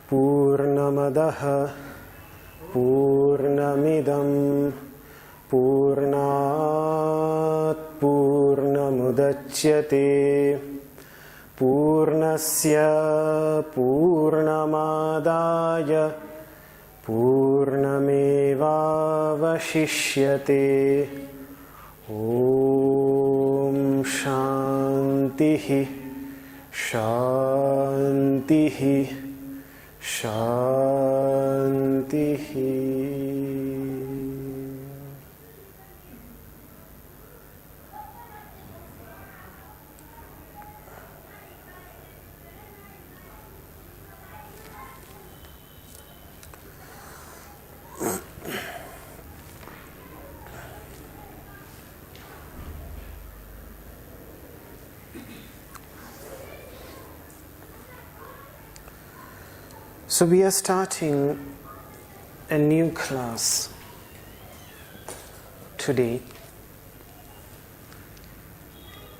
Purnamadaha Purnamidam Purnat Purnamudachyate Purnasya Purnamadaya Purnamevavashishyate Om Shantihi Shantihi Shantihi. So we are starting a new class today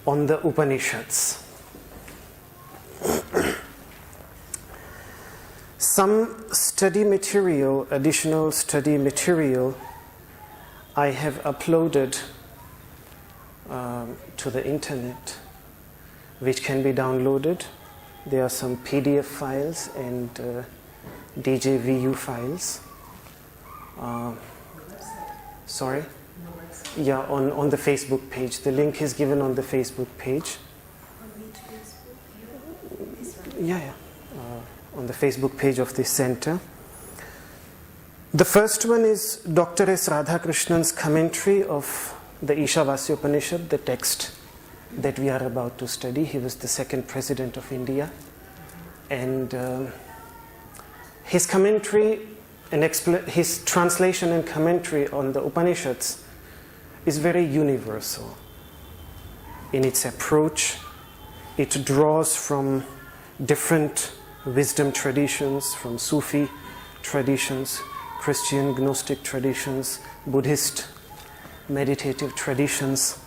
on the Upanishads. Some study material, additional study material, I have uploaded to the internet, which can be downloaded. There are some PDF files and DJVU files. Sorry? Yeah, on the Facebook page. The link is given on the Facebook page. Yeah. On the Facebook page of this center. The first one is Dr. S. Radhakrishnan's commentary of the Ishavasya Upanishad, the text that we are about to study. He was the second president of India. And his commentary and his translation and commentary on the Upanishads is very universal in its approach. It draws from different wisdom traditions, from Sufi traditions, Christian Gnostic traditions, Buddhist meditative traditions.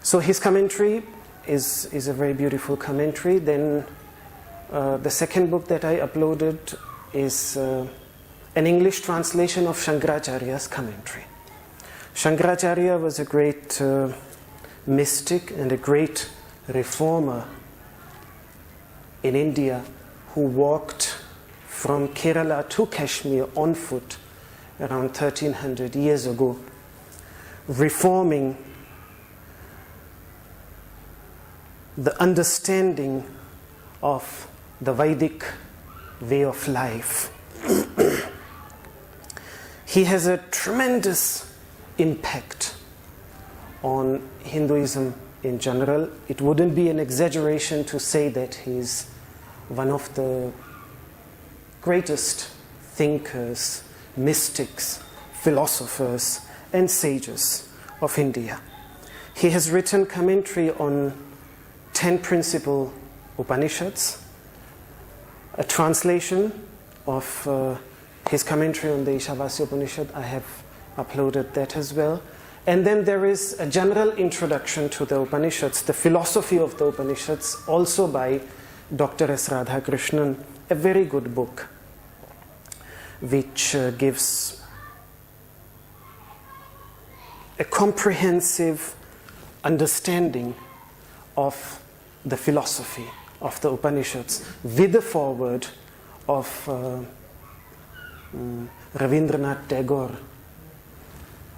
So his commentary is a very beautiful commentary. Then the second book that I uploaded is an English translation of Shankaracharya's commentary. Shankaracharya was a great mystic and a great reformer in India who walked from Kerala to Kashmir on foot around 1300 years ago, reforming the understanding of the Vedic way of life. He has a tremendous impact on Hinduism in general. It wouldn't be an exaggeration to say that he's one of the greatest thinkers, mystics, philosophers, and sages of India. He has written commentary on 10 principal Upanishads, a translation of his commentary on the Ishavasya Upanishad. I have uploaded that as well. And then there is a general introduction to the Upanishads, the philosophy of the Upanishads, also by Dr. S. Radhakrishnan, a very good book, which gives a comprehensive understanding of the philosophy of the Upanishads with the foreword of Rabindranath Tagore,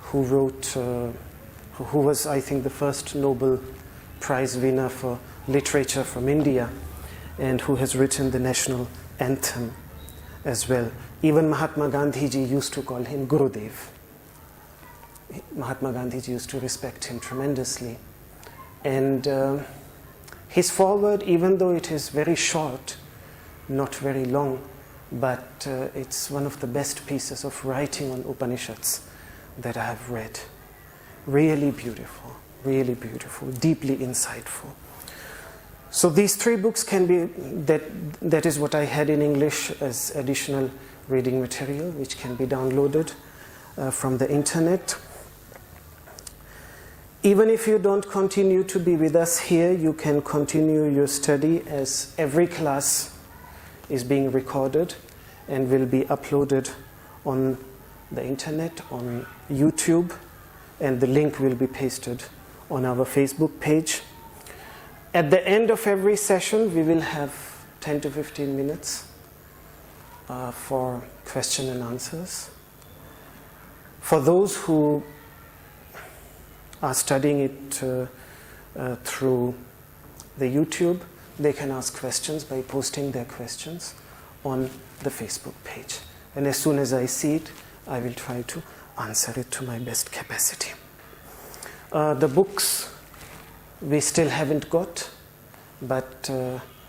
who wrote, who was, I think, the first Nobel Prize winner for literature from India, and who has written the national anthem as well. Even Mahatma Gandhi ji used to call him Gurudev. Mahatma Gandhi ji used to respect him tremendously. And his foreword, even though it is very short, not very long, but it's one of the best pieces of writing on Upanishads that I have read. Really beautiful, deeply insightful. So these 3 books can be, that is what I had in English as additional reading material, which can be downloaded from the internet. Even if you don't continue to be with us here, you can continue your study, as every class is being recorded and will be uploaded on the internet, on YouTube, and the link will be pasted on our Facebook page. At the end of every session, we will have 10 to 15 minutes for question and answers. For those who are studying it through the YouTube, they can ask questions by posting their questions on the Facebook page. And as soon as I see it, I will try to answer it to my best capacity. The books we still haven't got, but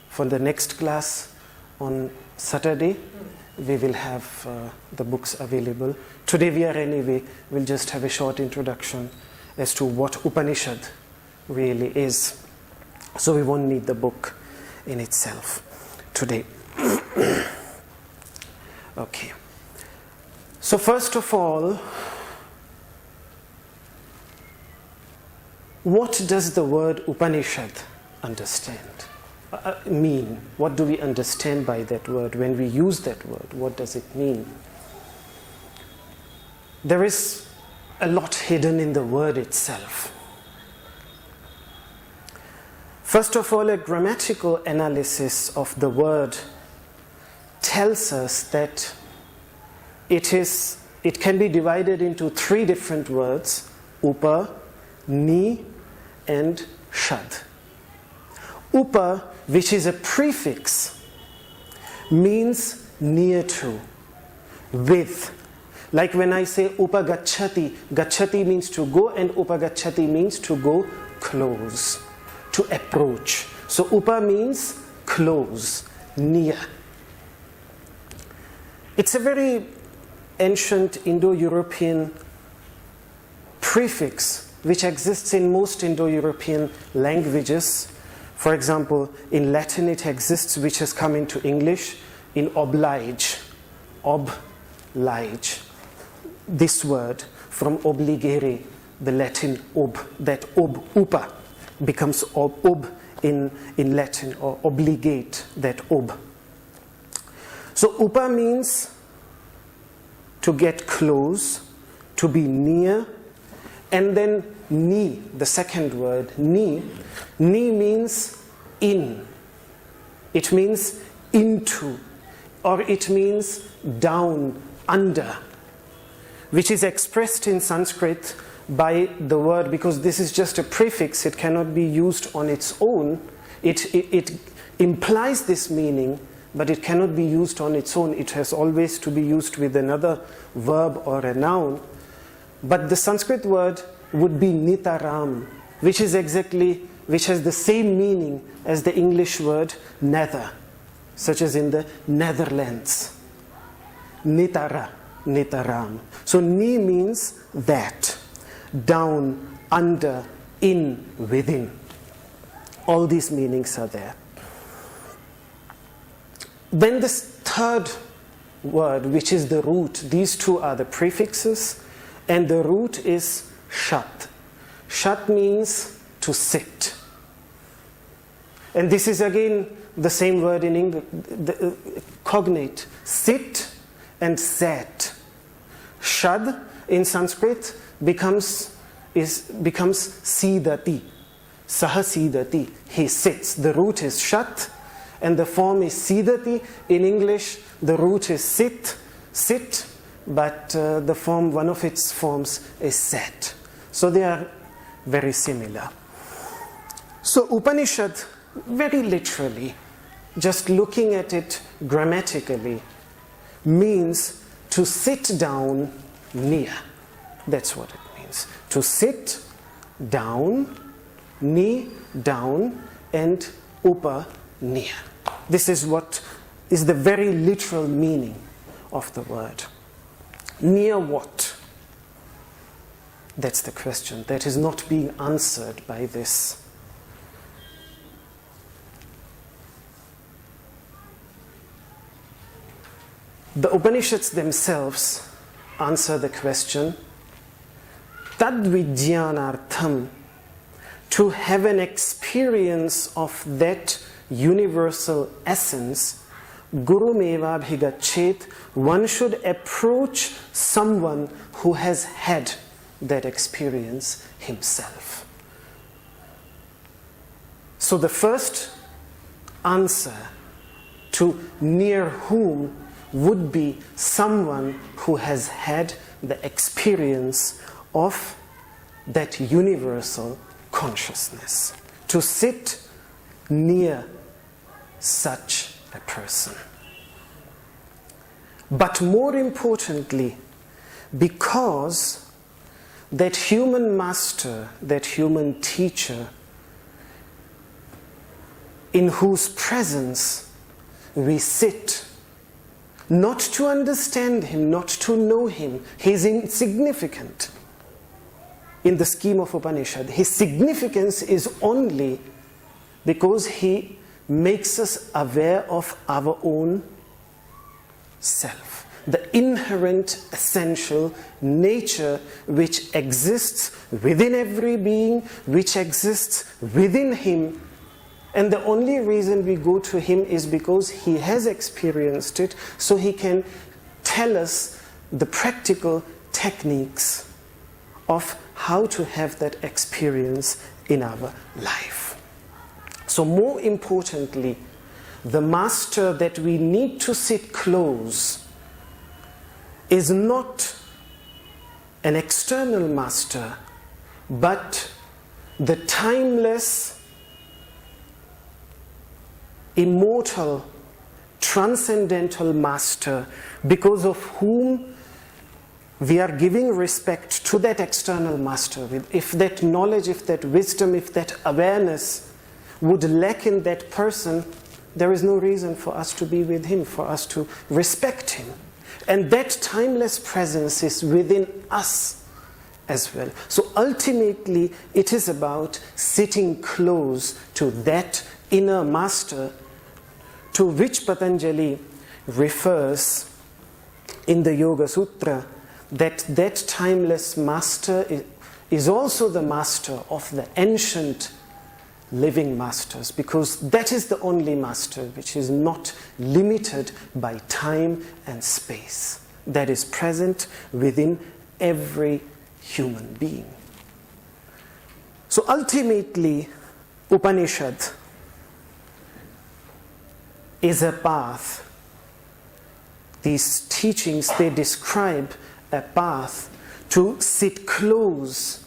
for the next class on Saturday, we will have the books available. Today we'll just have a short introduction as to what Upanishad really is. So we won't need the book in itself today. Okay. So first of all, what does the word Upanishad mean? What do we understand by that word? When we use that word, what does it mean? There is a lot hidden in the word itself. First of all, a grammatical analysis of the word tells us that it can be divided into 3 different words: upa, ni, and shad. Upa, which is a prefix, means near to, with. Like when I say upagacchati, gacchati means to go, and upagacchati means to go close, to approach. So upa means close, near. It's a very ancient Indo-European prefix which exists in most Indo-European languages. For example, in Latin it exists, which has come into English in oblige, oblige. This word from obligere, the Latin ob, that upa becomes ob in Latin, or obligate, that ob. So upa means to get close, to be near, and then ni, the second word, ni means in. It means into, or it means down, under, which is expressed in Sanskrit by the word, because this is just a prefix, it cannot be used on its own. It implies this meaning, but it cannot be used on its own. It has always to be used with another verb or a noun. But the Sanskrit word would be nitaram, which has the same meaning as the English word nether, such as in the Netherlands. Nitaram. So ni means that, down, under, in, within. All these meanings are there. Then this third word, which is the root, these two are the prefixes, and the root is shat. Shat means to sit. And this is again the same word in English, cognate, sit and sat. Shad in Sanskrit becomes sidati. Saha sidati. He sits. The root is shat, and the form is siddhati. In English, the root is sit, but the form, one of its forms is sat. So they are very similar. So Upanishad, very literally, just looking at it grammatically, means to sit down near. That's what it means. To sit down, ni down, and upa near. This is what is the very literal meaning of the word. Near what? That's the question that is not being answered by this. The Upanishads themselves answer the question, tad vidyanartham, to have an experience of that universal essence, guru meva bhigachet, one should approach someone who has had that experience himself. So the first answer to near whom would be someone who has had the experience of that universal consciousness. To sit near such a person. But more importantly, because that human master, that human teacher, in whose presence we sit, not to understand him, not to know him, he is insignificant in the scheme of Upanishad. His significance is only because he makes us aware of our own self, the inherent, essential nature which exists within every being, which exists within him. And the only reason we go to him is because he has experienced it, so he can tell us the practical techniques of how to have that experience in our life. So more importantly, the master that we need to sit close is not an external master, but the timeless, immortal, transcendental master, because of whom we are giving respect to that external master. If that knowledge, if that wisdom, if that awareness would lack in that person, there is no reason for us to be with him, for us to respect him. And that timeless presence is within us as well. So ultimately, it is about sitting close to that inner master to which Patanjali refers in the Yoga Sutra, that timeless master is also the master of the ancient living masters, because that is the only master which is not limited by time and space, that is present within every human being. So ultimately, Upanishad is a path. These teachings, they describe a path to sit close,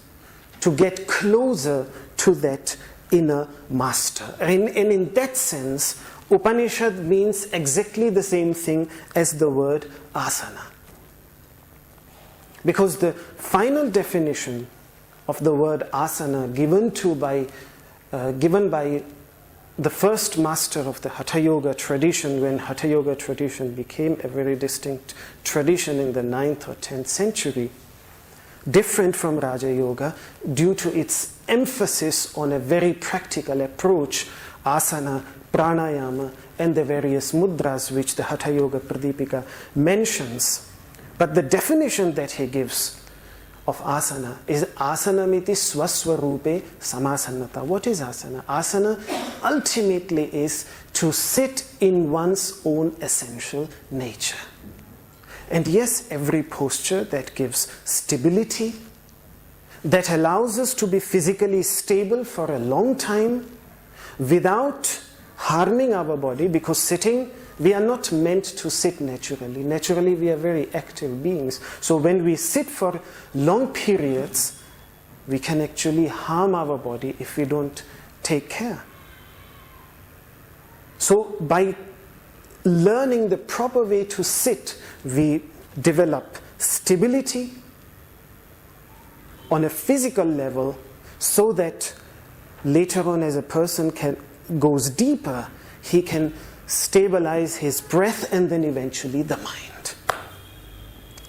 to get closer to that inner master. And in that sense, Upanishad means exactly the same thing as the word asana. Because the final definition of the word asana given by the first master of the Hatha Yoga tradition, when Hatha Yoga tradition became a very distinct tradition in the 9th or 10th century, different from Raja Yoga due to its emphasis on a very practical approach, asana, pranayama, and the various mudras which the Hatha Yoga Pradipika mentions. But the definition that he gives of asana is asanamiti swaswarupe samasannata. What is asana? Asana ultimately is to sit in one's own essential nature. And yes, every posture that gives stability, that allows us to be physically stable for a long time without harming our body, because sitting, we are not meant to sit naturally. Naturally, we are very active beings. So when we sit for long periods, we can actually harm our body if we don't take care. So by learning the proper way to sit, we develop stability on a physical level, so that later on, as a person goes deeper, he can stabilize his breath and then eventually the mind.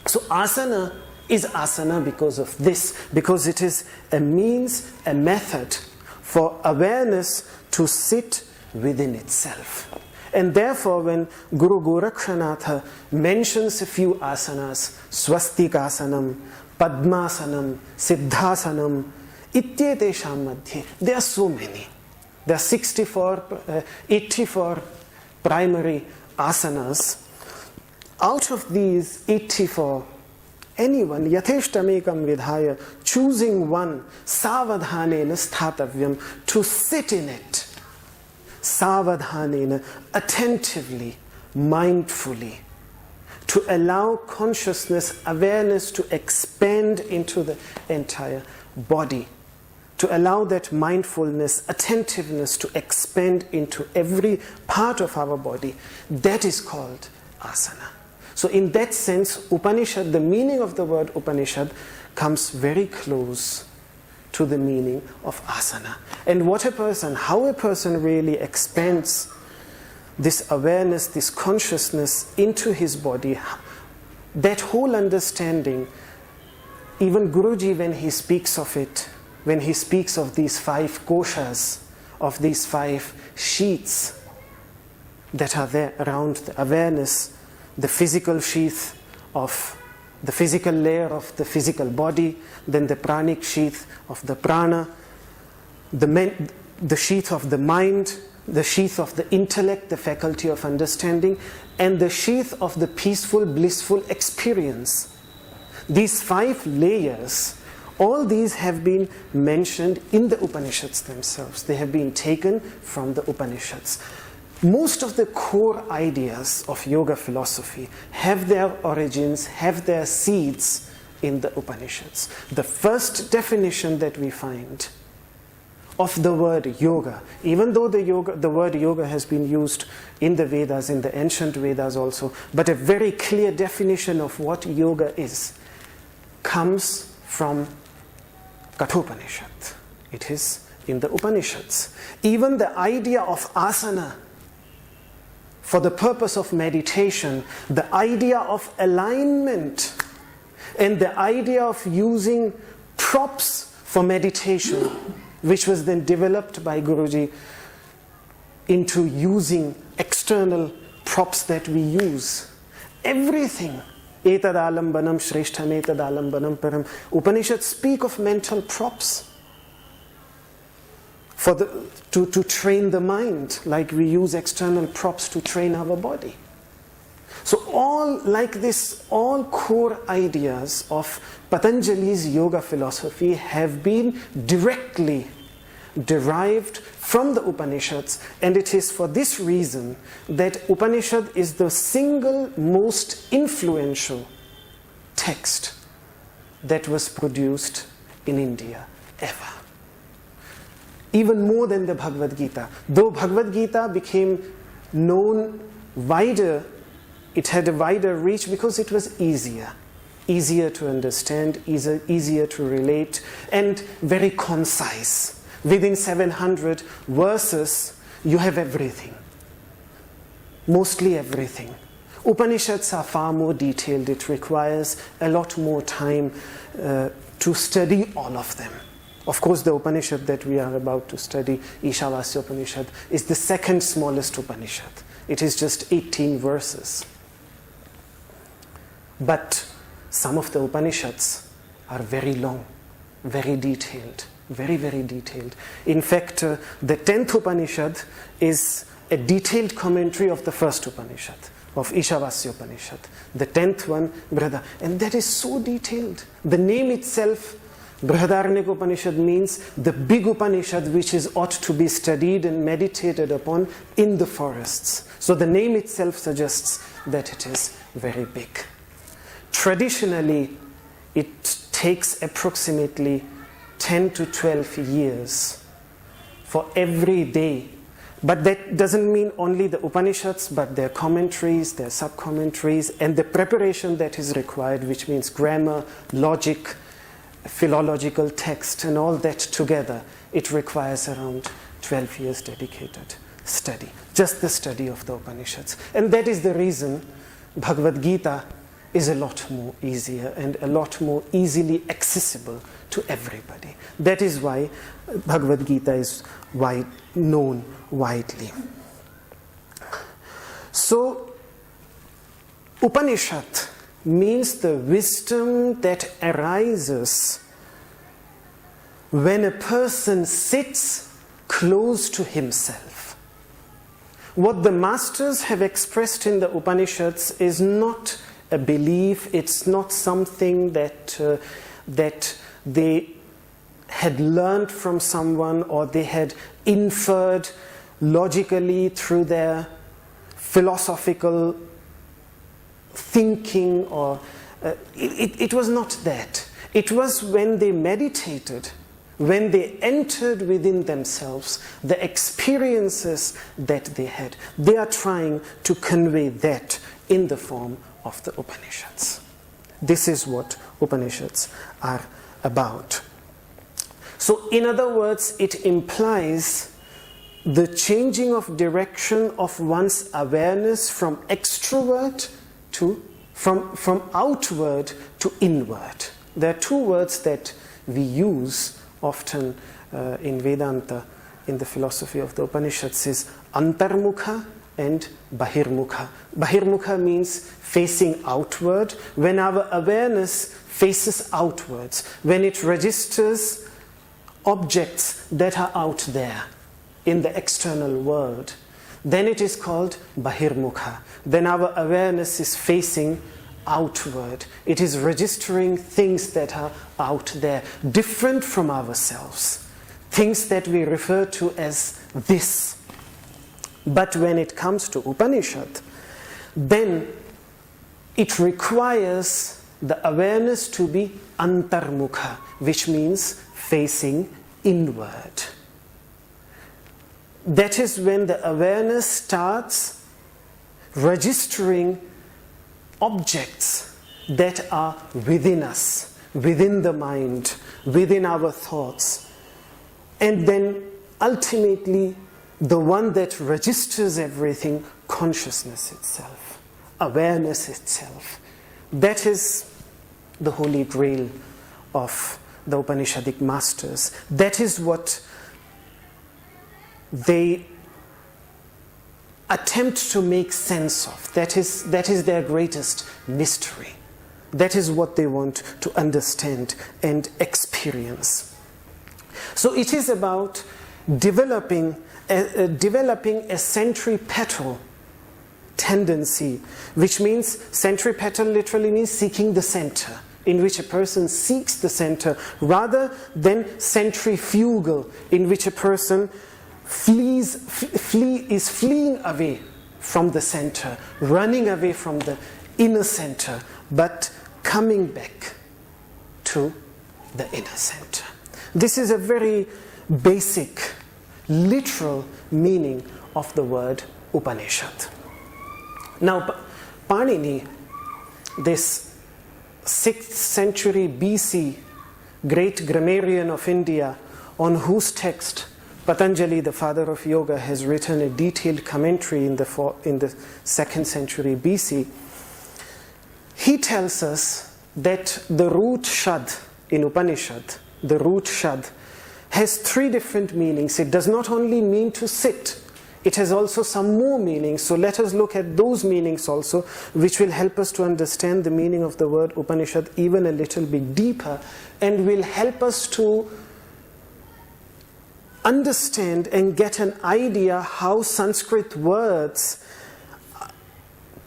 So asana is asana because of this, because it is a means, a method for awareness to sit within itself. And therefore, when Guru Gorakshanatha mentions a few asanas, Swastikasanam, Padmasanam, Siddhasanam, Ityetesham Madhye, there are so many. There are 84 primary asanas. Out of these 84, anyone, yatheshtamekam vidhaya, choosing one, savadhanena sthatavyam, to sit in it, savadhanena, attentively, mindfully, to allow consciousness, awareness to expand into the entire body, to allow that mindfulness, attentiveness to expand into every part of our body. That is called asana. So in that sense, Upanishad, the meaning of the word Upanishad comes very close to the meaning of asana. And how a person really expands this awareness, this consciousness into his body, that whole understanding, even Guruji, when he speaks of it, when he speaks of these 5 koshas, of these 5 sheaths that are there around the awareness, the physical sheath of the physical layer of the physical body, then the pranic sheath of the prana, the sheath of the mind, the sheath of the intellect, the faculty of understanding, and the sheath of the peaceful, blissful experience. These 5 layers, all these have been mentioned in the Upanishads themselves. They have been taken from the Upanishads. Most of the core ideas of yoga philosophy have their origins, have their seeds in the Upanishads. The first definition that we find of the word yoga, even though the word yoga has been used in the Vedas, in the ancient Vedas also, but a very clear definition of what yoga is comes from Kathopanishad. It is in the Upanishads. Even the idea of asana for the purpose of meditation, the idea of alignment, and the idea of using props for meditation, which was then developed by Guruji into using external props that we use. Everything. Etadalambanam shreshtham etadalambanam param. Upanishads speak of mental props to train the mind, like we use external props to train our body. So all core ideas of Patanjali's yoga philosophy have been directly derived from the Upanishads, and it is for this reason that Upanishad is the single most influential text that was produced in India ever. Even more than the Bhagavad Gita. Though Bhagavad Gita became known wider, it had a wider reach because it was easier to understand, easier to relate, and very concise. Within 700 verses, you have everything. Mostly everything. Upanishads are far more detailed. It requires a lot more time to study all of them. Of course, the Upanishad that we are about to study, Ishavasya Upanishad, is the second smallest Upanishad. It is just 18 verses. But some of the Upanishads are very long, very detailed, very, very detailed. In fact, the 10th Upanishad is a detailed commentary of the first Upanishad, of Ishavasya Upanishad. The 10th one, brother, and that is so detailed. The name itself Brihadaranyaka Upanishad means the big Upanishad which is ought to be studied and meditated upon in the forests. So the name itself suggests that it is very big. Traditionally, it takes approximately 10 to 12 years for every day. But that doesn't mean only the Upanishads, but their commentaries, their sub-commentaries, and the preparation that is required, which means grammar, logic, philological text, and all that together. It requires around 12 years dedicated study, just the study of the Upanishads. And that is the reason Bhagavad Gita is a lot more easier and a lot more easily accessible to everybody. That is why Bhagavad Gita is known widely. So, Upanishad means the wisdom that arises when a person sits close to himself. What the masters have expressed in the Upanishads is not a belief, it's not something that they had learned from someone or they had inferred logically through their philosophical thinking, or it was not that. It was when they meditated, when they entered within themselves, the experiences that they had. They are trying to convey that in the form of the Upanishads. This is what Upanishads are about. So, in other words, it implies the changing of direction of one's awareness from extrovert to, from outward to inward. There are two words that we use often in Vedanta, in the philosophy of the Upanishads, is antarmukha and bahirmukha. Bahirmukha means facing outward. When our awareness faces outwards, when it registers objects that are out there in the external world, then it is called bahirmukha. Then our awareness is facing outward. It is registering things that are out there, different from ourselves, things that we refer to as this. But when it comes to Upanishad, then it requires the awareness to be antarmukha, which means facing inward. That is when the awareness starts registering objects that are within us, within the mind, within our thoughts. And then ultimately, the one that registers everything, consciousness itself, awareness itself. That is the holy grail of the Upanishadic masters. That is what they attempt to make sense of. That is their greatest mystery. That is what they want to understand and experience. So it is about developing a centripetal tendency, which means centripetal literally means seeking the center, in which a person seeks the center, rather than centrifugal, in which a person is fleeing away from the center, running away from the inner center, but coming back to the inner center. This is a very basic, literal meaning of the word Upanishad. Now, Panini, this 6th century BC great grammarian of India, on whose text Patanjali, the father of yoga, has written a detailed commentary in the 2nd century BC, he tells us that the root shad in Upanishad, the root shad, has 3 different meanings. It does not only mean to sit, it has also some more meanings. So let us look at those meanings also, which will help us to understand the meaning of the word Upanishad even a little bit deeper, and will help us to understand and get an idea how Sanskrit words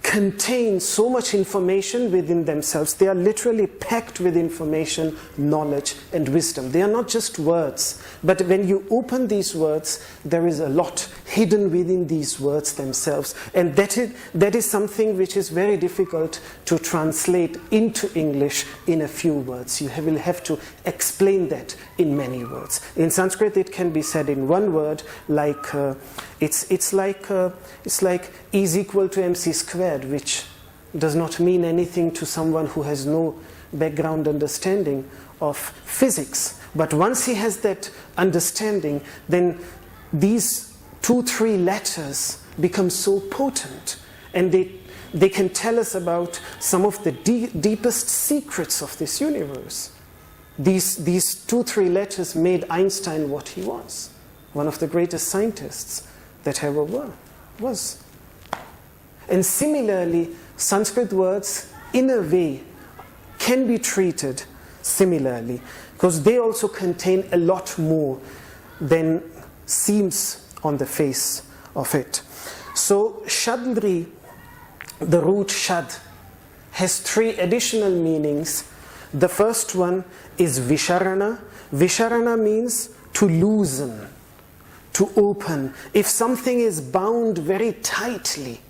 contain so much information within themselves. They are literally packed with information, knowledge, and wisdom. They are not just words, but when you open these words, there is a lot hidden within these words themselves. And that is something which is very difficult to translate into English in a few words. You will have to explain that in many words. In Sanskrit, it can be said in one word, like it's like E is equal to mc squared, which does not mean anything to someone who has no background understanding of physics. But once he has that understanding, then these 2-3 letters become so potent, and they can tell us about some of the deepest secrets of this universe. These 2-3 letters made Einstein what he was, one of the greatest scientists that ever was. And similarly, Sanskrit words, in a way, can be treated similarly, because they also contain a lot more than seems on the face of it. So, Shadri, the root shad, has 3 additional meanings. The first one is Visharana. Visharana means to loosen, to open. If something is bound very tightly,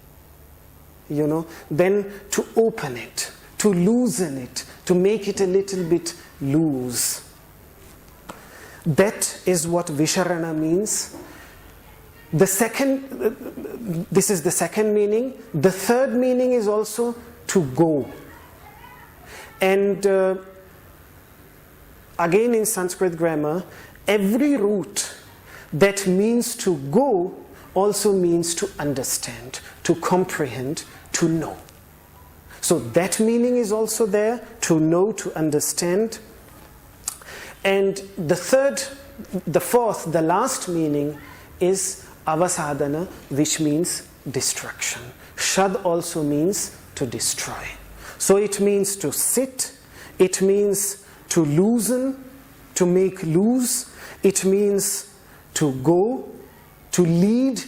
then to open it, to loosen it, to make it a little bit loose. That is what Visharana means. This is the second meaning. The third meaning is also to go. And again in Sanskrit grammar, every root that means to go also means to understand, to comprehend, to know. So that meaning is also there, to know, to understand. And the fourth, the last meaning is avasadana, which means destruction. Shad also means to destroy. So it means to sit, it means to loosen, to make loose, it means to go, to lead,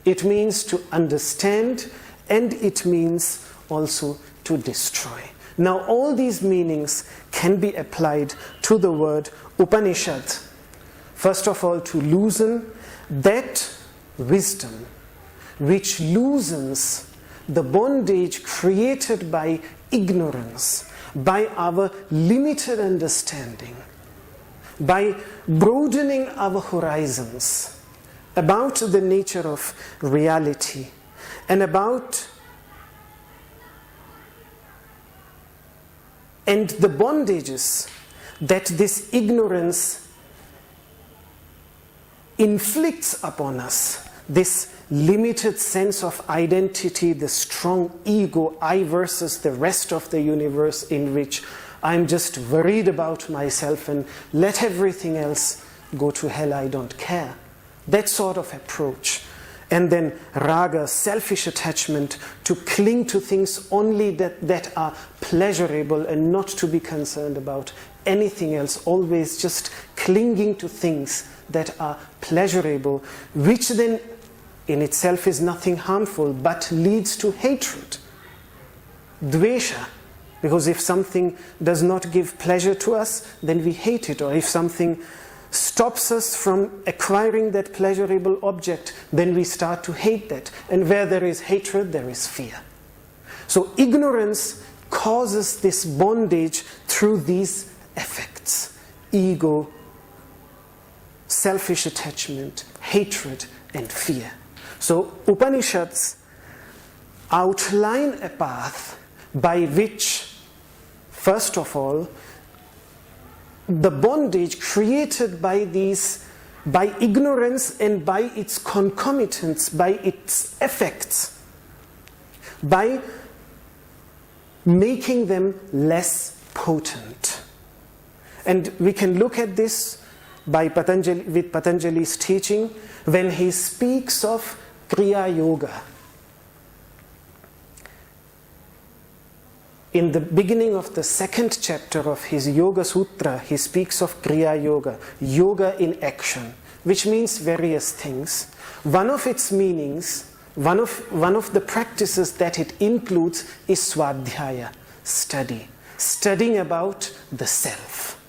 it means to understand, and it means also to destroy. Now all these meanings can be applied to the word Upanishad. First of all, to loosen, that wisdom which loosens the bondage created by ignorance, by our limited understanding, by broadening our horizons about the nature of reality and the bondages that this ignorance inflicts upon us, this limited sense of identity, the strong ego, I versus the rest of the universe, in which I'm just worried about myself and let everything else go to hell, I don't care. That sort of approach. And then raga, selfish attachment, to cling to things only that are pleasurable and not to be concerned about anything else, always just clinging to things that are pleasurable, which then in itself is nothing harmful but leads to hatred, dvesha, because if something does not give pleasure to us, then we hate it, or if something stops us from acquiring that pleasurable object, then we start to hate that. And where there is hatred, there is fear. So ignorance causes this bondage through these effects: ego, selfish attachment, hatred, and fear. So Upanishads outline a path by which, first of all, the bondage created by ignorance and by its concomitants, by its effects, by making them less potent. And we can look at this with Patanjali's teaching when he speaks of Kriya Yoga. In the beginning of the 2nd chapter of his Yoga Sutra, he speaks of Kriya Yoga, yoga in action, which means various things. One of its meanings, one of the practices that it includes is swadhyaya, studying about the self.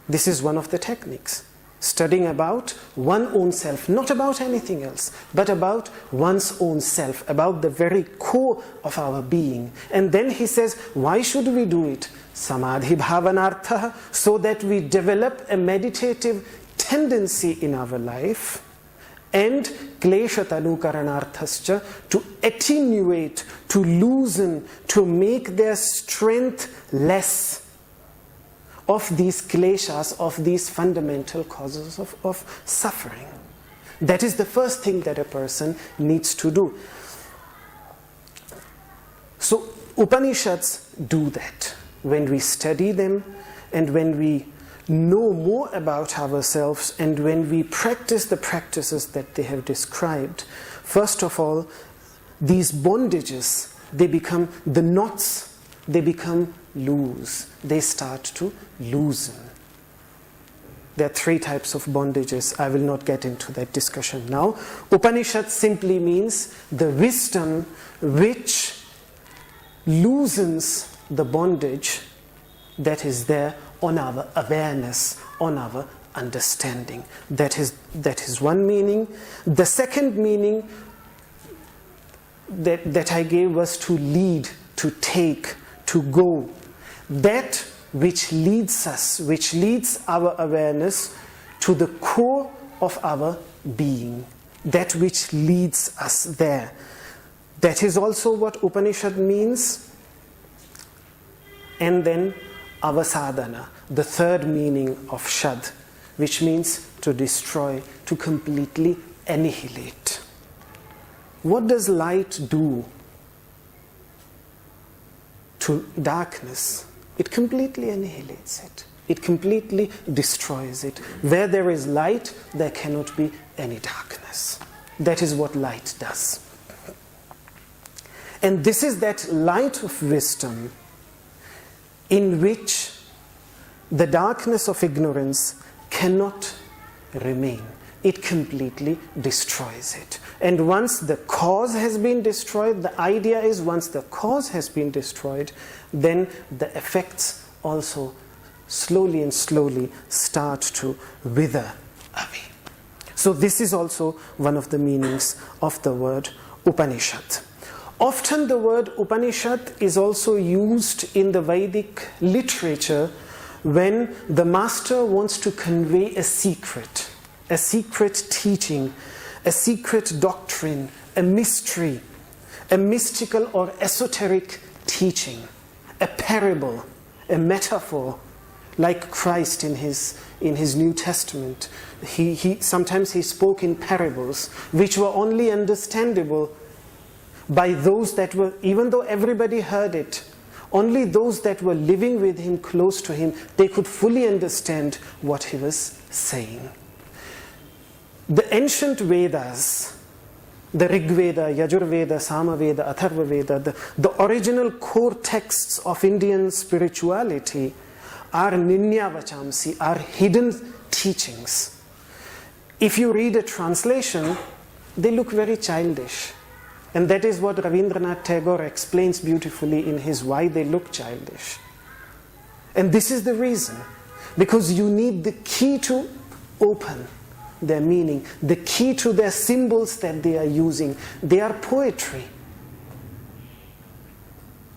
This is one of the techniques. Studying about one's own self, not about anything else, but about one's own self, about the very core of our being. And then he says, why should we do it? Samadhi bhavanartha, so that we develop a meditative tendency in our life, and klesha tanukaranarthascha, to attenuate, to loosen, to make their strength less of these kleshas, of these fundamental causes of suffering. That is the first thing that a person needs to do. So Upanishads do that. When we study them and when we know more about ourselves and when we practice the practices that they have described, first of all, these bondages, they become the knots, they become loose. They start to loosen. There are three types of bondages. I will not get into that discussion now. Upanishad simply means the wisdom which loosens the bondage that is there on our awareness, on our understanding. That is one meaning. The second meaning that I gave was to lead, to take, to go. That which leads us, which leads our awareness to the core of our being. That which leads us there. That is also what Upanishad means. And then avasadhana, the third meaning of shad, which means to destroy, to completely annihilate. What does light do to darkness? It completely annihilates it. It completely destroys it. Where there is light, there cannot be any darkness. That is what light does. And this is that light of wisdom in which the darkness of ignorance cannot remain. It completely destroys it. And once the cause has been destroyed, the idea is once the cause has been destroyed, then the effects also slowly and slowly start to wither away. So this is also one of the meanings of the word Upanishad. Often the word Upanishad is also used in the Vedic literature when the master wants to convey a secret teaching, a secret doctrine, a mystery, a mystical or esoteric teaching, a parable, a metaphor, like Christ in his New Testament. Sometimes he spoke in parables, which were only understandable by those that were, even though everybody heard it, only those that were living with him, close to him, they could fully understand what he was saying. The ancient Vedas, the Rig Veda, Yajur Veda, Sama Veda, Atharva Veda, the original core texts of Indian spirituality are ninyavachamsi, are hidden teachings. If you read a translation, they look very childish. And that is what Rabindranath Tagore explains beautifully in his Why They Look Childish. And this is the reason. Because you need the key to open their meaning, the key to their symbols that they are using. They are poetry.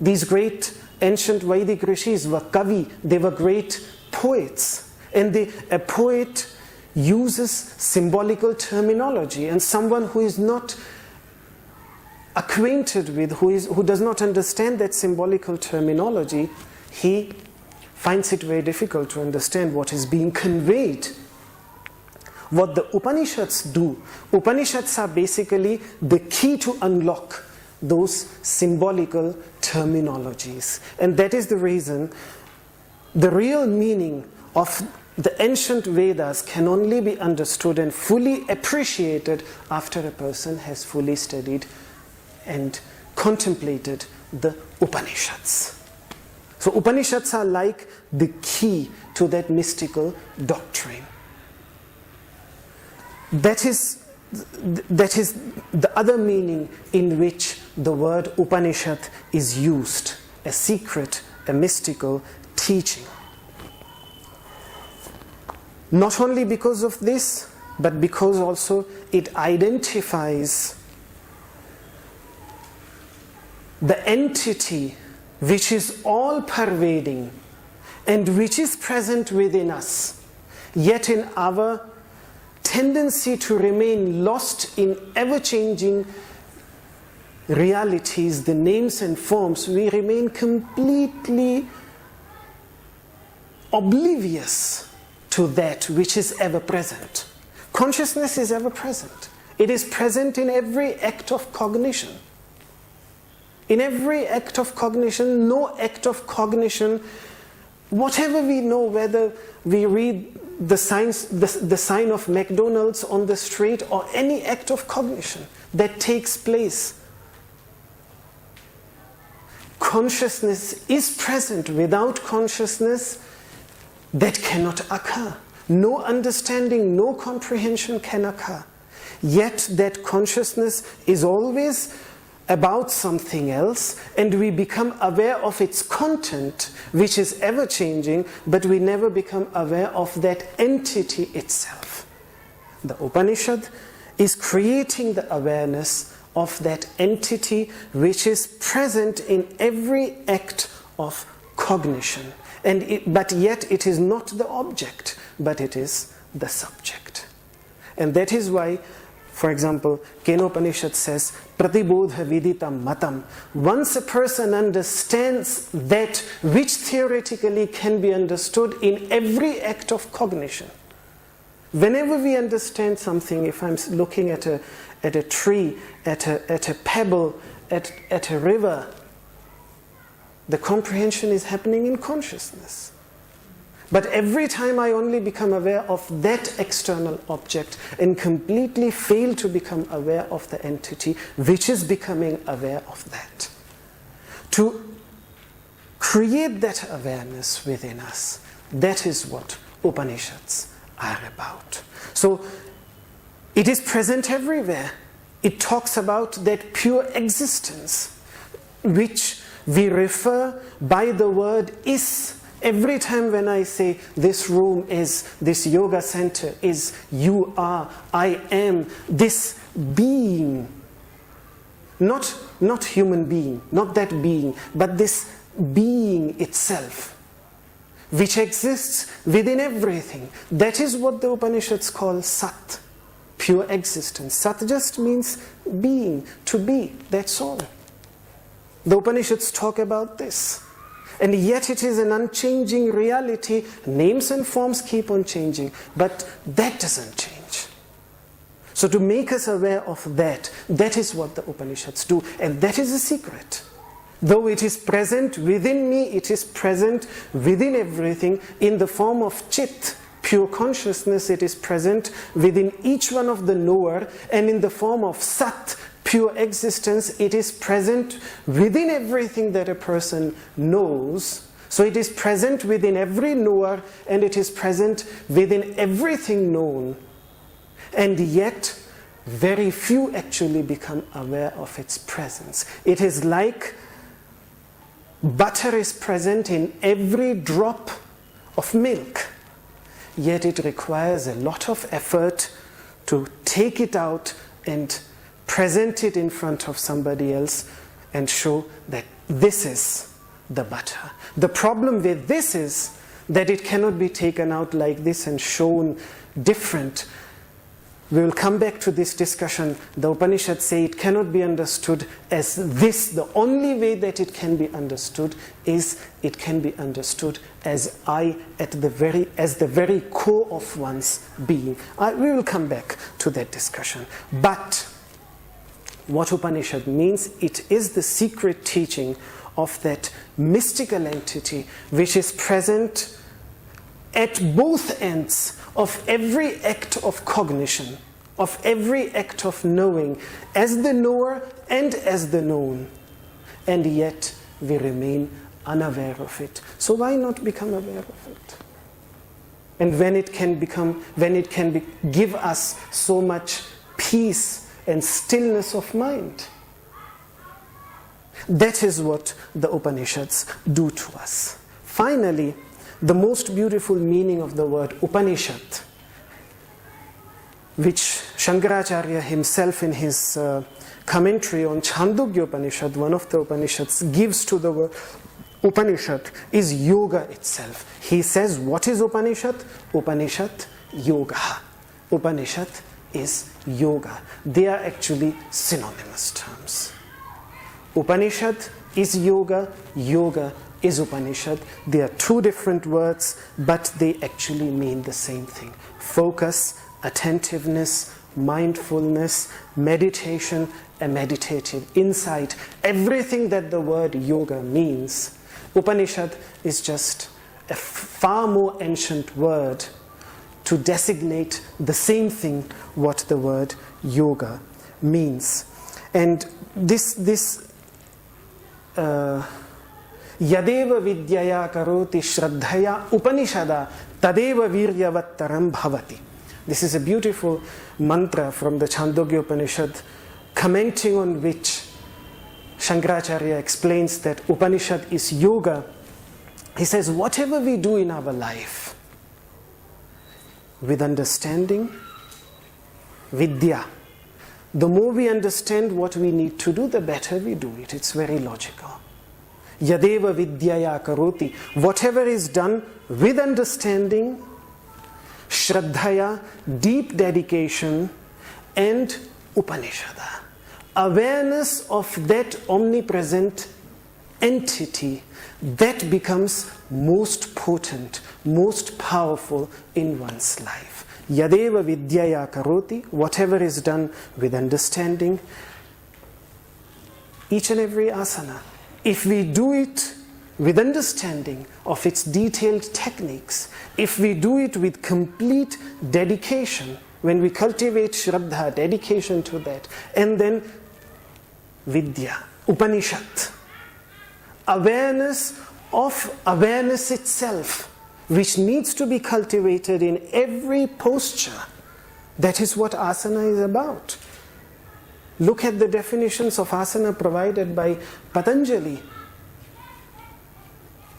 These great ancient Vedic rishis were kavi, they were great poets. And a poet uses symbolical terminology, and someone who is not acquainted with, who does not understand that symbolical terminology, he finds it very difficult to understand what is being conveyed. What the Upanishads do, Upanishads are basically the key to unlock those symbolical terminologies. And that is the reason the real meaning of the ancient Vedas can only be understood and fully appreciated after a person has fully studied and contemplated the Upanishads. So Upanishads are like the key to that mystical doctrine. That is that is the other meaning in which the word Upanishad is used, a secret, a mystical teaching. Not only because of this, but because also it identifies the entity which is all pervading and which is present within us, yet in our tendency to remain lost in ever-changing realities, the names and forms, we remain completely oblivious to that which is ever present. Consciousness is ever present. It is present in every act of cognition. In every act of cognition, no act of cognition, whatever we know, whether we read the sign of McDonald's on the street or any act of cognition that takes place, consciousness is present. Without consciousness, that cannot occur. No understanding, no comprehension can occur. Yet that consciousness is always about something else, and we become aware of its content, which is ever changing, but we never become aware of that entity itself. The Upanishad is creating the awareness of that entity which is present in every act of cognition. But yet it is not the object, but it is the subject. And that is why, for example, Kenopanishad says, Pratibodha viditam matam. Once a person understands that which theoretically can be understood in every act of cognition. Whenever we understand something, if I'm looking at a tree, at a pebble, at a river, the comprehension is happening in consciousness. But every time I only become aware of that external object and completely fail to become aware of the entity which is becoming aware of that. To create that awareness within us, that is what Upanishads are about. So it is present everywhere. It talks about that pure existence which we refer by the word is. Every time when I say this room is, this yoga center is, you are, I am, this being, not human being, not that being, but this being itself, which exists within everything. That is what the Upanishads call Sat, pure existence. Sat just means being, to be, that's all. The Upanishads talk about this. And yet it is an unchanging reality. Names and forms keep on changing, but that doesn't change. So to make us aware of that, that is what the Upanishads do. And that is a secret. Though it is present within me, it is present within everything in the form of Chit, pure consciousness. It is present within each one of the knower, and in the form of Sat, pure existence, it is present within everything that a person knows. So it is present within every knower, and it is present within everything known. And yet, very few actually become aware of its presence. It is like butter is present in every drop of milk, yet it requires a lot of effort to take it out and present it in front of somebody else and show that this is the butter. The problem with this is that it cannot be taken out like this and shown different. We will come back to this discussion. The Upanishads say it cannot be understood as this. The only way that it can be understood is it can be understood as I as the very core of one's being. We will come back to that discussion. But what Upanishad means, it is the secret teaching of that mystical entity which is present at both ends of every act of cognition, of every act of knowing, as the knower and as the known. And yet we remain unaware of it. So why not become aware of it? And when it can give us so much peace and stillness of mind. That is what the Upanishads do to us. Finally, the most beautiful meaning of the word Upanishad, which Shankaracharya himself in his commentary on Chandogya Upanishad, one of the Upanishads, gives to the word Upanishad, is yoga itself. He says, what is Upanishad? Upanishad, yoga. Upanishad is yoga. They are actually synonymous terms. Upanishad is yoga, yoga is Upanishad. They are two different words, but they actually mean the same thing. Focus, attentiveness, mindfulness, meditation, a meditative insight, everything that the word yoga means. Upanishad is just a far more ancient word to designate the same thing what the word yoga means. And this Yadeva Vidyaya Karoti Shraddhaya Upanishada Tadeva Viryavattaram Bhavati. This is a beautiful mantra from the Chandogya Upanishad, commenting on which Shankaracharya explains that Upanishad is yoga. He says, whatever we do in our life, with understanding, Vidya, the more we understand what we need to do, the better we do it. It's very logical. Yadeva Vidyaya Karoti. Whatever is done with understanding, Shraddhaya, deep dedication, and Upanishada, awareness of that omnipresent entity that becomes most potent, most powerful in one's life. Yadeva Vidyaya Karoti, whatever is done with understanding, each and every asana, if we do it with understanding of its detailed techniques, if we do it with complete dedication, when we cultivate Shraddha, dedication to that, and then Vidya, Upanishad, awareness of awareness itself, which needs to be cultivated in every posture. That is what asana is about. Look at the definitions of asana provided by Patanjali.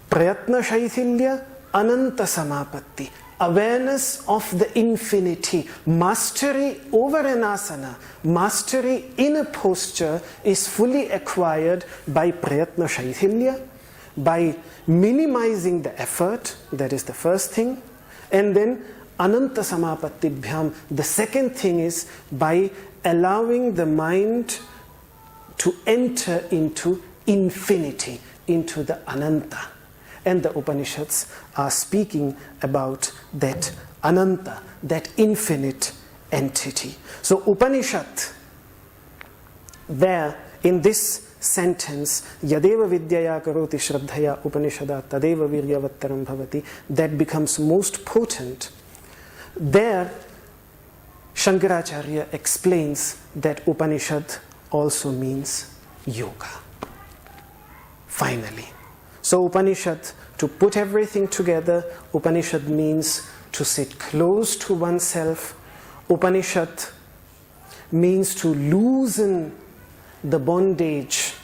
Prayatna Shaithilya Ananta Samapatti. Awareness of the infinity. Mastery over an asana, mastery in a posture is fully acquired by Prayatna Shaithilya, by minimizing the effort, that is the first thing, and then Ananta Samapattibhyam, the second thing is by allowing the mind to enter into infinity, into the Ananta. And the Upanishads are speaking about that Ananta, that infinite entity. So Upanishad, there in this sentence, Yadeva Vidyaya Karoti Shraddhaya Upanishada Tadeva Viryavattaram Bhavati, that becomes most potent. There, Shankaracharya explains that Upanishad also means yoga. Finally. So Upanishad, to put everything together, Upanishad means to sit close to oneself. Upanishad means to loosen the bondage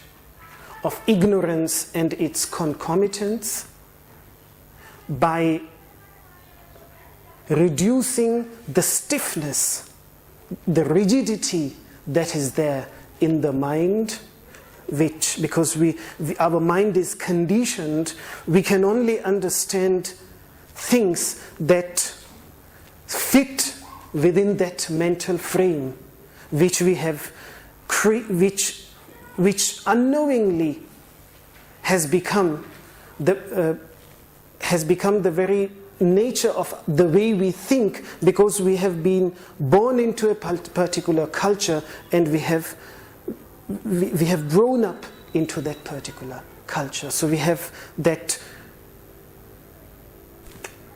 of ignorance and its concomitants by reducing the stiffness, the rigidity that is there in the mind, which, because our mind is conditioned, we can only understand things that fit within that mental frame, which we have, which unknowingly has become the very nature of the way we think, because we have been born into a particular culture and we have grown up into that particular culture. So we have that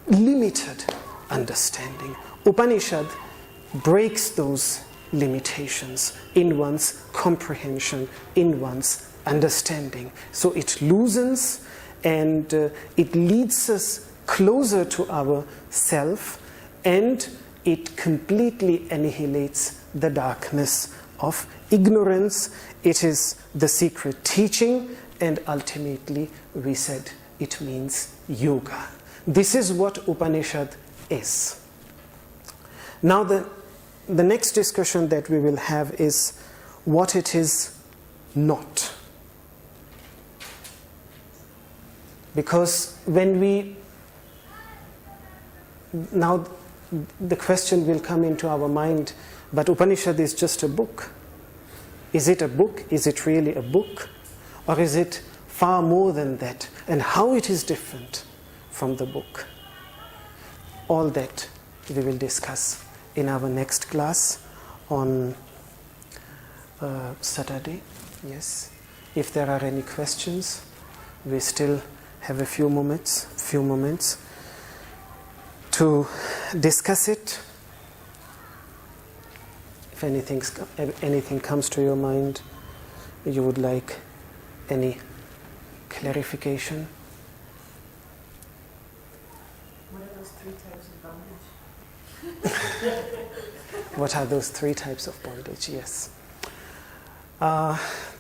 limited understanding. Upanishad breaks those limitations in one's comprehension, in one's understanding. So it loosens and it leads us closer to our self, and it completely annihilates the darkness of ignorance. It is the secret teaching, and ultimately we said it means yoga. This is what Upanishad is. Now the next discussion that we will have is what it is not. Because now the question will come into our mind, but Upanishad is just a book. Is it a book? Is it really a book? Or is it far more than that? And how it is different from the book? All that we will discuss in our next class on Saturday. Yes. If there are any questions, we still have a few moments to discuss it. If anything comes to your mind, you would like any clarification. What are those 3 types of bondage? What are those 3 types of bondage? Yes.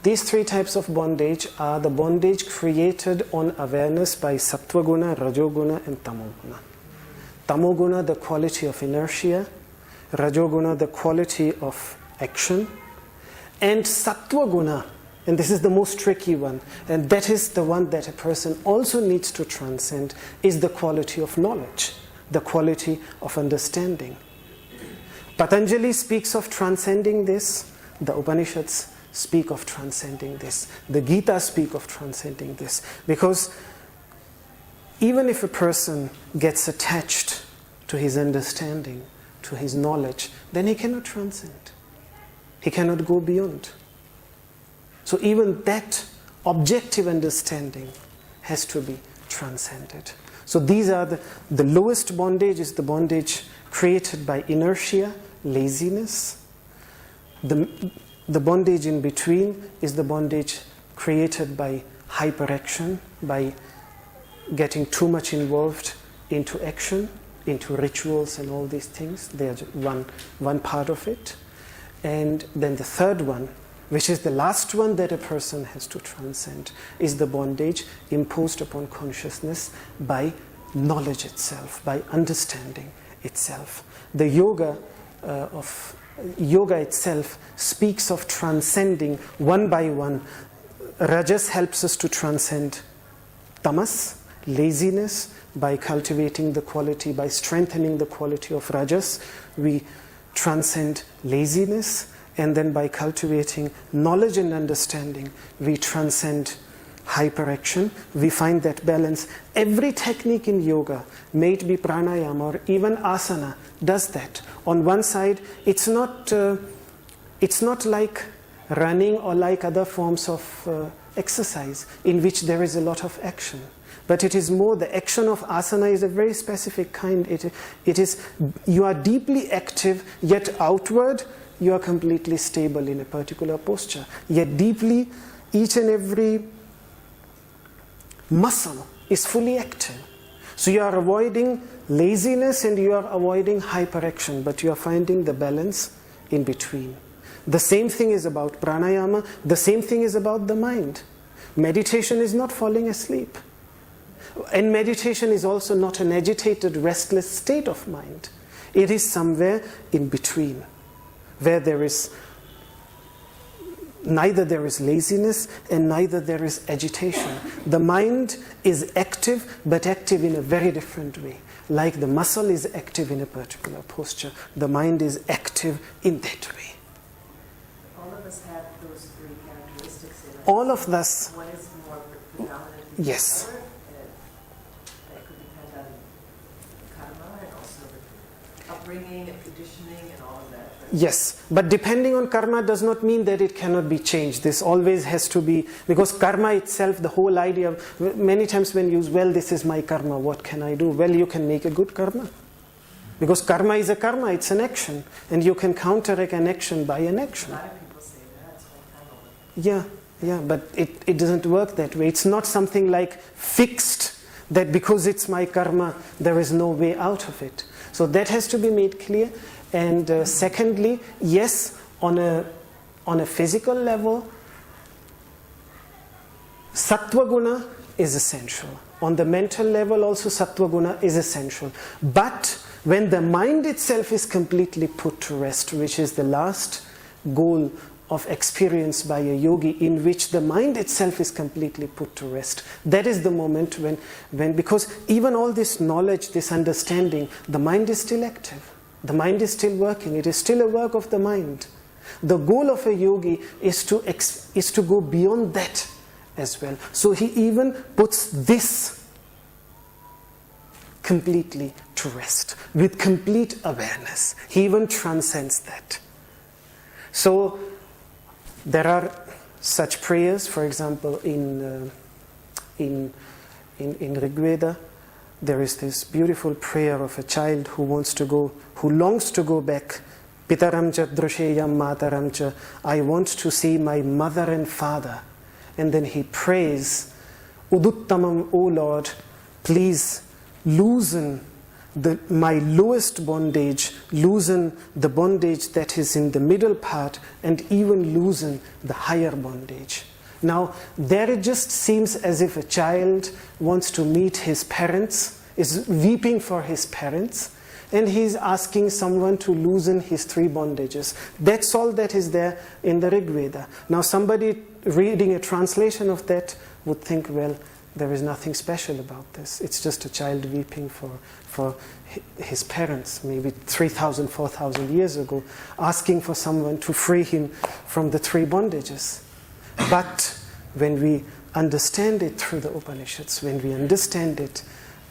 These 3 types of bondage are the bondage created on awareness by Sattva-guna, Rajoguna and Tamoguna. Tamoguna, the quality of inertia, Rajoguna, the quality of action, and Sattva-guna, and this is the most tricky one, and that is the one that a person also needs to transcend, is the quality of knowledge, the quality of understanding. Patanjali speaks of transcending this, the Upanishads speak of transcending this, the Gita speak of transcending this, because even if a person gets attached to his understanding, to his knowledge, then he cannot transcend. He cannot go beyond. So even that objective understanding has to be transcended. So these are the lowest bondage is the bondage created by inertia, laziness. The bondage in between is the bondage created by hyperaction, by getting too much involved into action, into rituals and all these things. They are one part of it. And then the third one, which is the last one that a person has to transcend, is the bondage imposed upon consciousness by knowledge itself, by understanding itself. The yoga itself speaks of transcending one by one. Rajas helps us to transcend tamas, laziness, by cultivating the quality, by strengthening the quality of rajas. We transcend laziness, and then by cultivating knowledge and understanding, we transcend hyperaction. We find that balance. Every technique in yoga, may it be pranayama or even asana, does that. On one side, it's not like running or like other forms of exercise in which there is a lot of action. But it is more, the action of asana is a very specific kind. It is, you are deeply active, yet outward, you are completely stable in a particular posture. Yet deeply, each and every muscle is fully active. So you are avoiding laziness and you are avoiding hyperaction, but you are finding the balance in between. The same thing is about pranayama, the same thing is about the mind. Meditation is not falling asleep. And meditation is also not an agitated, restless state of mind. It is somewhere in between, where neither there is laziness and neither there is agitation. The mind is active, but active in a very different way. Like the muscle is active in a particular posture, the mind is active in that way. All of us have those 3 characteristics in us. All of us. One is more predominant than Yes. the other. That could depend on karma and also the upbringing and conditioning and all of that. Right? Yes, but depending on karma does not mean that it cannot be changed. This always has to be, because karma itself, the whole idea of, many times when you use, well, this is my karma, what can I do? Well, you can make a good karma. Because karma is a karma, it's an action. And you can counteract an action by an action. A lot of people say that, it's like karma. Yeah, but it doesn't work that way. It's not something like fixed, that because it's my karma, there is no way out of it. So that has to be made clear. And secondly, yes, on a physical level, sattva guna is essential. On the mental level also sattva guna is essential. But when the mind itself is completely put to rest, which is the last goal of experience by a yogi, in which the mind itself is completely put to rest, that is the moment when because even all this knowledge, this understanding, the mind is still active. The mind is still working. It is still a work of the mind. The goal of a yogi is to go beyond that as well. So he even puts this completely to rest, with complete awareness. He even transcends that. So there are such prayers, for example, in Rig Veda, there is this beautiful prayer of a child who longs to go back. Pitaram cha drusheyam mataram cha. I want to see my mother and father. And then he prays, Uduttamam, O Lord, please loosen my lowest bondage, loosen the bondage that is in the middle part, and even loosen the higher bondage. Now, there it just seems as if a child wants to meet his parents, is weeping for his parents, and he's asking someone to loosen his 3 bondages. That's all that is there in the Rig Veda. Now, somebody reading a translation of that would think, well, there is nothing special about this. It's just a child weeping for his parents, maybe 3,000, 4,000 years ago, asking for someone to free him from the 3 bondages. But when we understand it through the Upanishads, when we understand it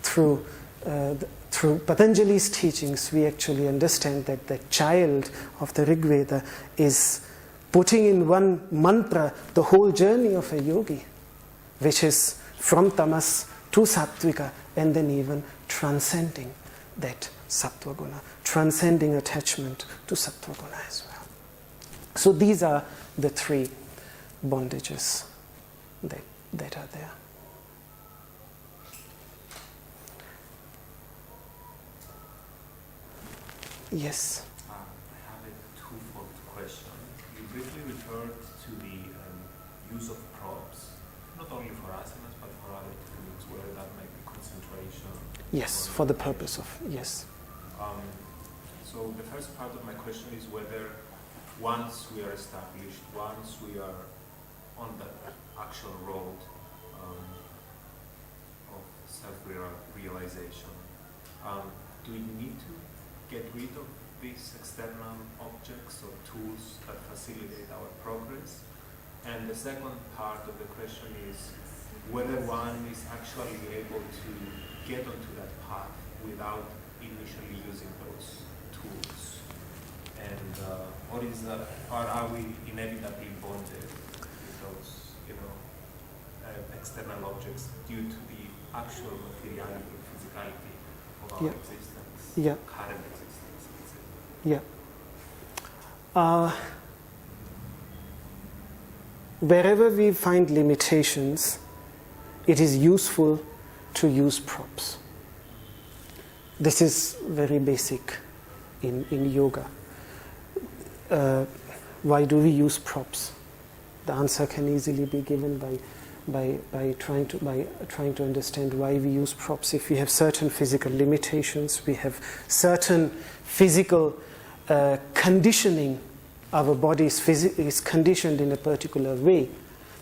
through Patanjali's teachings, we actually understand that the child of the Rig Veda is putting in one mantra the whole journey of a yogi, which is from tamas to sattvika, and then even transcending that sattva guna, transcending attachment to sattva guna as well. So these are the 3 bondages that are there. Yes? I have a twofold question. You briefly referred to the use of props, not only for asanas, but for other techniques, whether that might be concentration. Yes, for the purpose of, yes. So the first part of my question is whether once we are established, once we are on the actual road of self-realization, do we need to get rid of these external objects or tools that facilitate our progress? And the second part of the question is whether one is actually able to get onto that path without initially using those tools. And what is that? Or are we inevitably bonded with those, external objects due to the actual materiality, physicality of our existence, current existence? Wherever we find limitations, it is useful to use props. This is very basic in yoga. Why do we use props? The answer can easily be given by trying to understand why we use props. If we have certain physical limitations, we have certain physical conditioning, our body is conditioned in a particular way,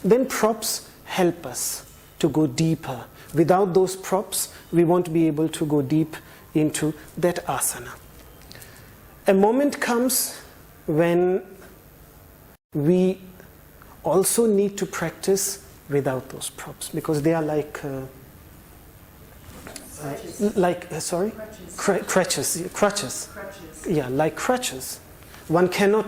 then props help us to go deeper. Without those props, we won't be able to go deep into that asana. A moment comes when we also need to practice without those props, because they are like crutches. Yeah, like crutches. One cannot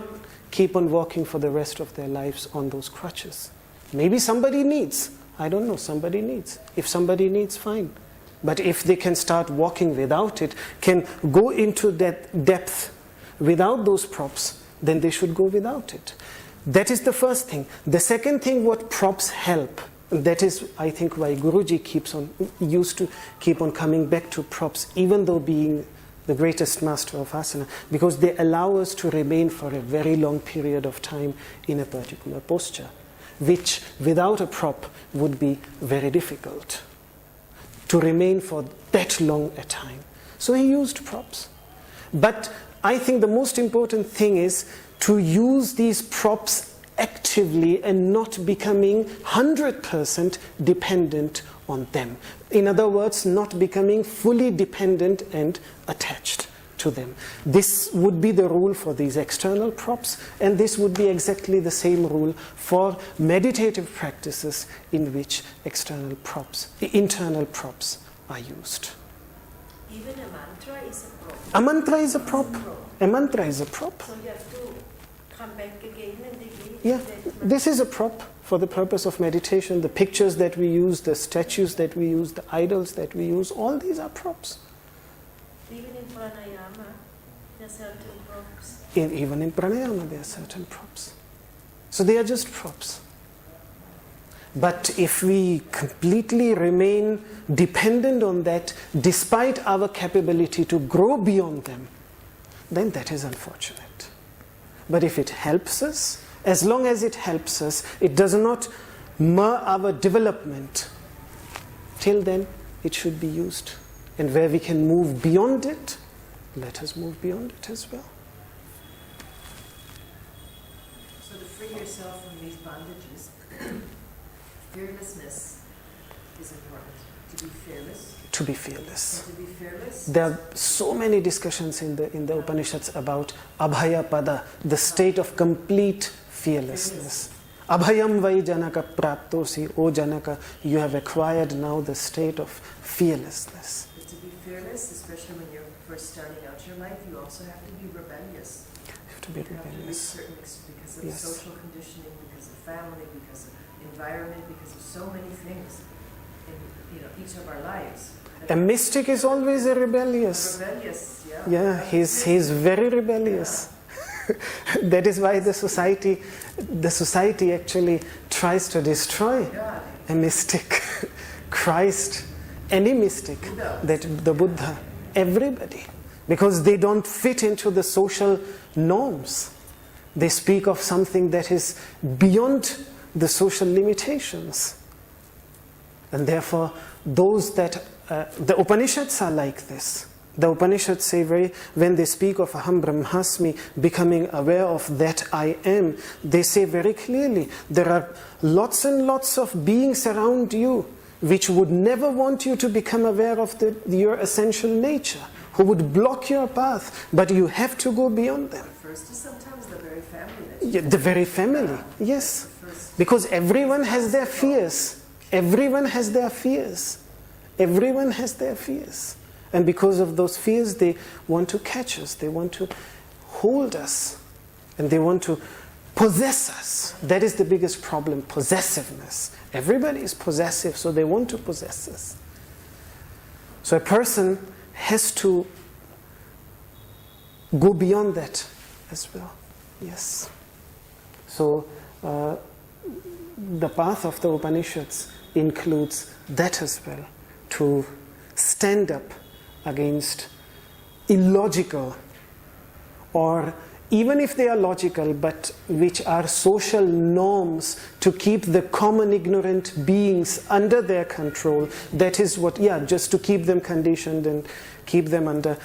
keep on walking for the rest of their lives on those crutches. Maybe somebody needs. I don't know, somebody needs. If somebody needs, fine. But if they can start walking without it, can go into that depth without those props, then they should go without it. That is the first thing. The second thing, what props help That is, I think, why Guruji used to keep on coming back to props, even though being the greatest master of asana, because they allow us to remain for a very long period of time in a particular posture, which without a prop would be very difficult to remain for that long a time. So he used props. But I think the most important thing is to use these props actively and not becoming 100% dependent on them. In other words, not becoming fully dependent and attached to them. This would be the rule for these external props, and this would be exactly the same rule for meditative practices in which internal props are used. Even a mantra is a prop. A mantra is a prop. A mantra is a prop. So you have to come back again and again. Yeah, this is a prop for the purpose of meditation. The pictures that we use, the statues that we use, the idols that we use, all these are props. Even in pranayama, there are certain props. Even in pranayama, there are certain props. So they are just props. But if we completely remain dependent on that, despite our capability to grow beyond them, then that is unfortunate. But if it helps us, as long as it helps us, it does not mar our development, till then it should be used. And where we can move beyond it, let us move beyond it as well. So to free yourself from these bondages, fearlessness is important. To be fearless. To be fearless. And to be fearless. There are so many discussions in the Upanishads about abhaya pada, the state of complete fearlessness. Abhayam vai janaka praptosi, O Janaka, you have acquired now the state of fearlessness. But to be fearless, especially when you're first starting out your life, you also have to be rebellious. You have to be You have to be rebellious. certain because of Yes. social conditioning, because of family, because of environment, because of so many things in each of our lives. A mystic is always a rebellious. Rebellious, yeah. Yeah, he's very rebellious. That is why the society actually tries to destroy a mystic. Christ, any mystic, the Buddha, everybody. Because they don't fit into the social norms. They speak of something that is beyond the social limitations. And therefore, those that the Upanishads are like this. The Upanishads say when they speak of Aham Brahmasmi, becoming aware of that I am, they say very clearly, there are lots and lots of beings around you which would never want you to become aware of your essential nature, who would block your path, but you have to go beyond them. First is sometimes the very family. The very family, yes. Because everyone has their fears. Everyone has their fears. Everyone has their fears. And because of those fears, they want to catch us. They want to hold us. And they want to possess us. That is the biggest problem, possessiveness. Everybody is possessive, so they want to possess us. So a person has to go beyond that as well. Yes. So the path of the Upanishads includes that as well, to stand up against illogical, or even if they are logical, but which are social norms to keep the common ignorant beings under their control. That is what, just to keep them conditioned and keep them under.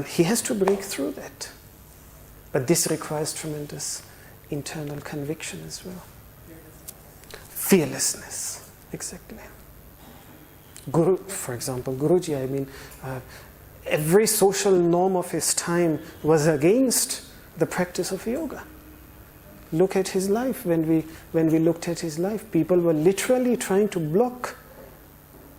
He has to break through that. But this requires tremendous internal conviction as well. Fearlessness, exactly. Guru, for example, Guruji, every social norm of his time was against the practice of yoga. Look at his life. When we looked at his life, people were literally trying to block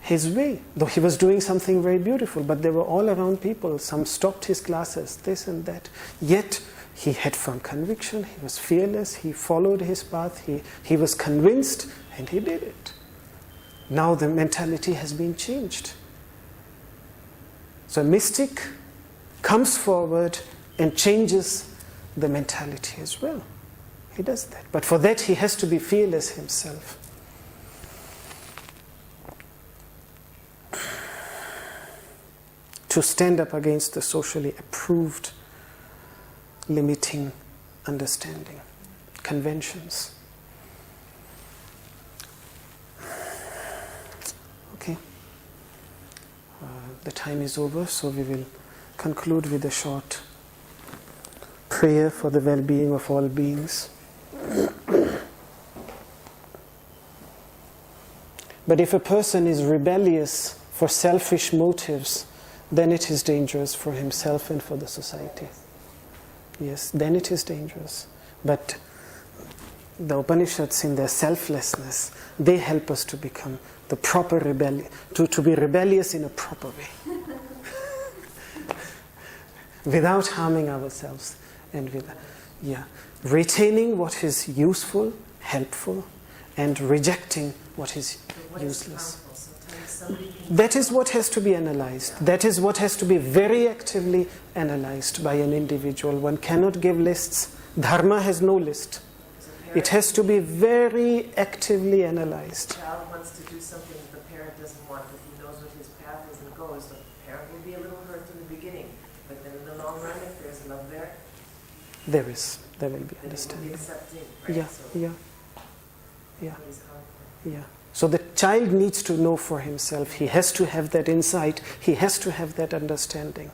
his way, though he was doing something very beautiful, but there were all around people. Some stopped his classes, this and that. Yet he had firm conviction, he was fearless, he followed his path, he was convinced, and he did it. Now the mentality has been changed. So a mystic comes forward and changes the mentality as well. He does that. But for that he has to be fearless himself. to stand up against the socially approved limiting understanding, conventions. Okay. The time is over, so we will conclude with a short prayer for the well-being of all beings. But if a person is rebellious for selfish motives, then it is dangerous for himself and for the society. Yes, then it is dangerous. But the Upanishads, in their selflessness, they help us to become the proper rebellion, to be rebellious in a proper way. Without harming ourselves and retaining what is useful, helpful, and rejecting what is useless. That is what has to be analyzed. That is what has to be very actively analyzed by an individual. One cannot give lists. Dharma has no list. It has to be very actively analyzed. The child wants to do something that the parent doesn't want, but he knows what his path is and goes. The parent will be a little hurt in the beginning, but then in the long run, if there's love there, there will be understanding. Will be accepting, right? Yeah. So the child needs to know for himself. He has to have that insight. He has to have that understanding.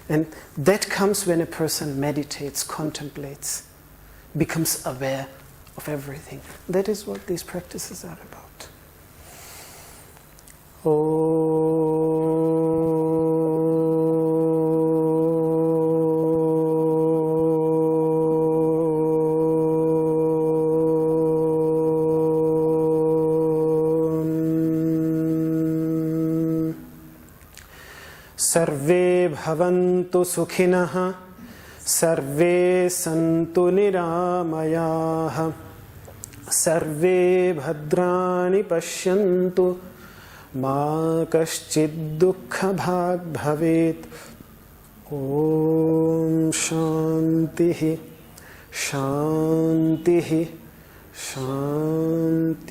And that comes when a person meditates, contemplates, becomes aware of everything. That is what these practices are about. Sarve bhavantu sukhinah, sarve santu niramayah, sarve bhadrani pashyantu, ma kaschid dukkha bhag bhavet. Om Shantihi, Shantihi, Shantihi.